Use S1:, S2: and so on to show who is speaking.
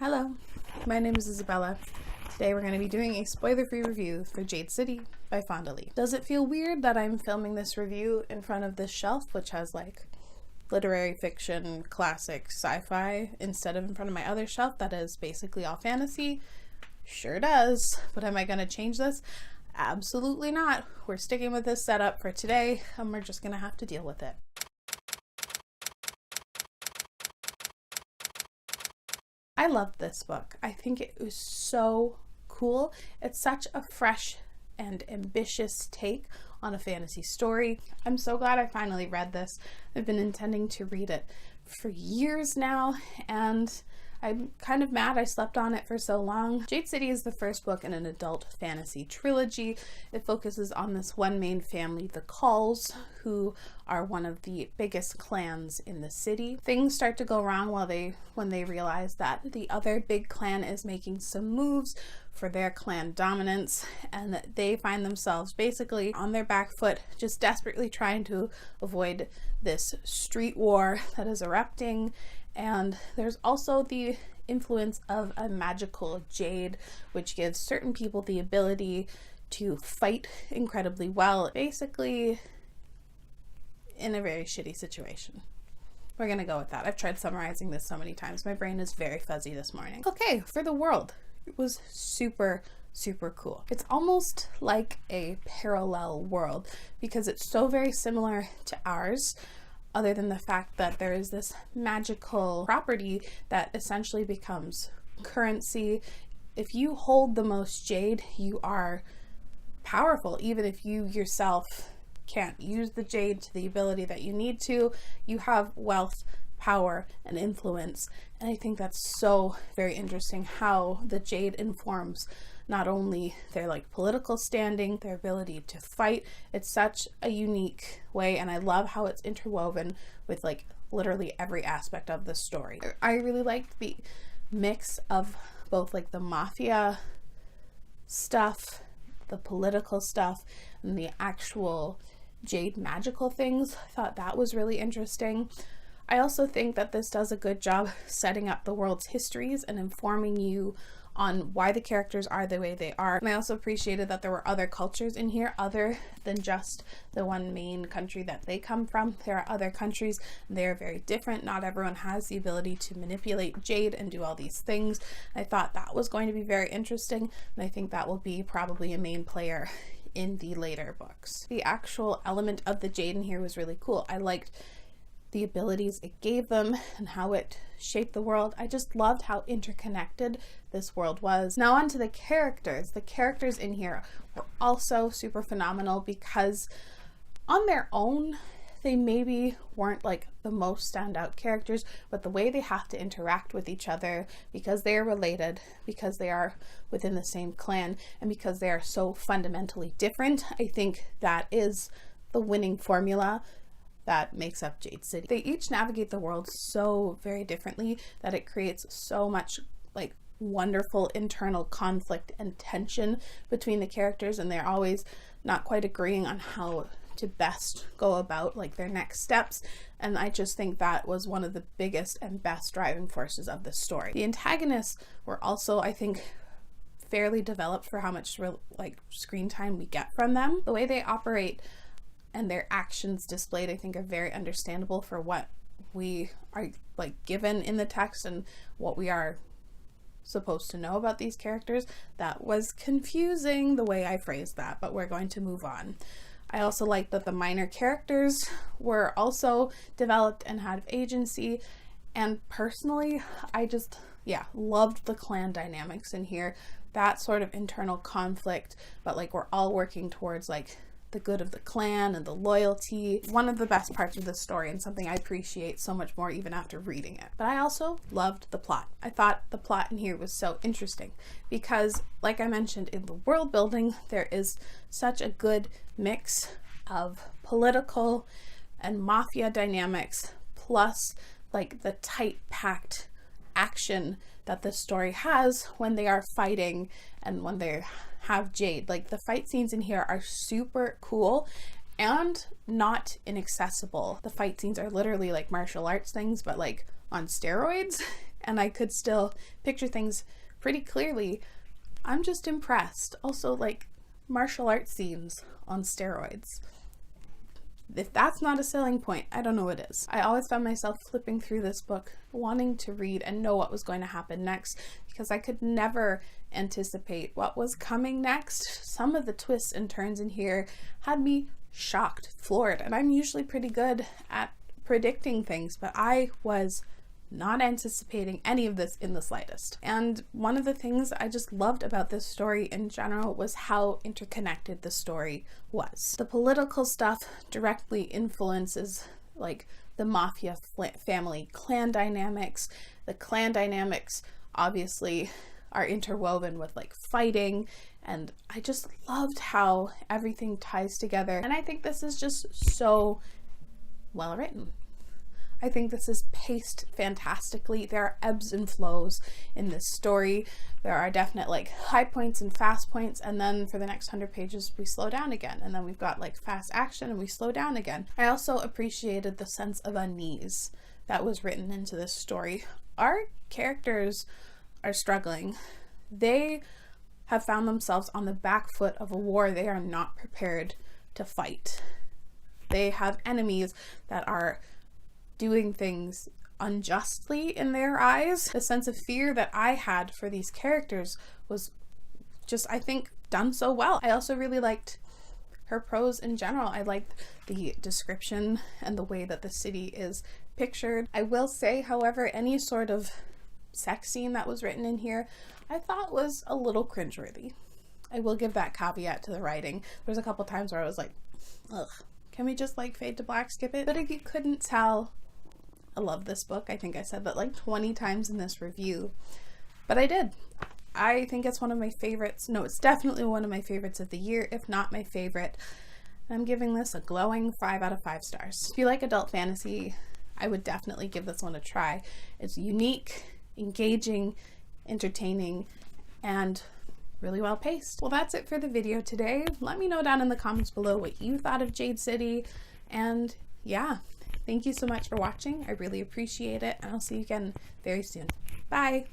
S1: Hello, my name is Isabella. Today we're going to be doing a spoiler-free review for Jade City by Fonda Lee. Does it feel weird that I'm filming this review in front of this shelf, which has like literary fiction, classic, sci-fi, instead of in front of my other shelf that is basically all fantasy? Sure does. But am I going to change this? Absolutely not. We're sticking with this setup for today, and we're just going to have to deal with it. I loved this book. I think it was so cool. It's such a fresh and ambitious take on a fantasy story. I'm so glad I finally read this. I've been intending to read it for years now, and I'm kind of mad I slept on it for so long. Jade City is the first book in an adult fantasy trilogy. It focuses on this one main family, the Calls, who are one of the biggest clans in the city. Things start to go wrong when they realize that the other big clan is making some moves for their clan dominance, and that they find themselves basically on their back foot, just desperately trying to avoid this street war that is erupting. And there's also the influence of a magical jade, which gives certain people the ability to fight incredibly well, basically in a very shitty situation. We're gonna go with that. I've tried summarizing this so many times. My brain is very fuzzy this morning. Okay, for the world. It was super cool. It's almost like a parallel world because it's so very similar to ours, other than the fact that there is this magical property that essentially becomes currency. If you hold the most jade, you are powerful. Even if you yourself can't use the jade to the ability that you need to, you have wealth, power, and influence. And I think that's so very interesting how the jade informs not only their like political standing, their ability to fight. It's such a unique way, and I love how it's interwoven with like literally every aspect of the story. I really liked the mix of both like the mafia stuff, the political stuff, and the actual jade magical things. I thought that was really interesting. I also think that this does a good job setting up the world's histories and informing you on why the characters are the way they are. And I also appreciated that there were other cultures in here other than just the one main country that they come from. There are other countries, and they are very different. Not everyone has the ability to manipulate jade and do all these things. I thought that was going to be very interesting, and I think that will be probably a main player in the later books. The actual element of the jade in here was really cool. I liked the abilities it gave them and how it shaped the world. I just loved how interconnected this world was. Now on to the characters. The characters in here were also super phenomenal because on their own, they maybe weren't like the most standout characters, but the way they have to interact with each other because they are related, because they are within the same clan, and because they are so fundamentally different, I think that is the winning formula that makes up Jade City. They each navigate the world so very differently that it creates so much like wonderful internal conflict and tension between the characters, and they're always not quite agreeing on how to best go about like their next steps. And I just think that was one of the biggest and best driving forces of this story. The antagonists were also, I think, fairly developed for how much like screen time we get from them. The way they operate and their actions displayed, I think, are very understandable for what we are like given in the text and what we are supposed to know about these characters. That was confusing the way I phrased that, but we're going to move on. I also liked that the minor characters were also developed and had agency, and personally, I just, loved the clan dynamics in here. That sort of internal conflict, but like we're all working towards like the good of the clan and the loyalty. One of the best parts of this story, and something I appreciate so much more even after reading it. But I also loved the plot. I thought the plot in here was so interesting because, like I mentioned, in the world building, there is such a good mix of political and mafia dynamics, plus like the tight packed action that this story has when they are fighting and when they have jade. Like the fight scenes in here are super cool and not inaccessible. The fight scenes are literally like martial arts things, but like on steroids and I could still picture things pretty clearly. I'm just impressed. Also, like, martial arts scenes on steroids. If that's not a selling point, I don't know what is. I always found myself flipping through this book, wanting to read and know what was going to happen next, because I could never anticipate what was coming next. Some of the twists and turns in here had me shocked, floored, and I'm usually pretty good at predicting things, but I was not anticipating any of this in the slightest. And one of the things I just loved about this story in general was how interconnected the story was. The political stuff directly influences like the mafia family clan dynamics. The clan dynamics obviously are interwoven with like fighting, and I just loved how everything ties together. And I think this is just so well written. I think this is paced fantastically. There are ebbs and flows in this story. There are definite like high points and fast points, and then for the next 100 pages we slow down again, and then we've got like fast action and we slow down again. I also appreciated the sense of unease that was written into this story. Our characters are struggling. They have found themselves on the back foot of a war they are not prepared to fight. They have enemies that are doing things unjustly in their eyes. The sense of fear that I had for these characters was just, I think, done so well. I also really liked her prose in general. I liked the description and the way that the city is pictured. I will say, however, any sort of sex scene that was written in here I thought was a little cringeworthy. I will give that caveat to the writing. There's a couple times where I was like, ugh, can we just like fade to black, skip it? But if you couldn't tell, I love this book. I think I said that like 20 times in this review, but I did. I think it's one of my favorites. No, it's definitely one of my favorites of the year, if not my favorite. I'm giving this a glowing 5 out of 5 stars. If you like adult fantasy, I would definitely give this one a try. It's unique, engaging, entertaining, and really well paced. Well, that's it for the video today. Let me know down in the comments below what you thought of Jade City, and yeah, thank you so much for watching. I really appreciate it, and I'll see you again very soon. Bye!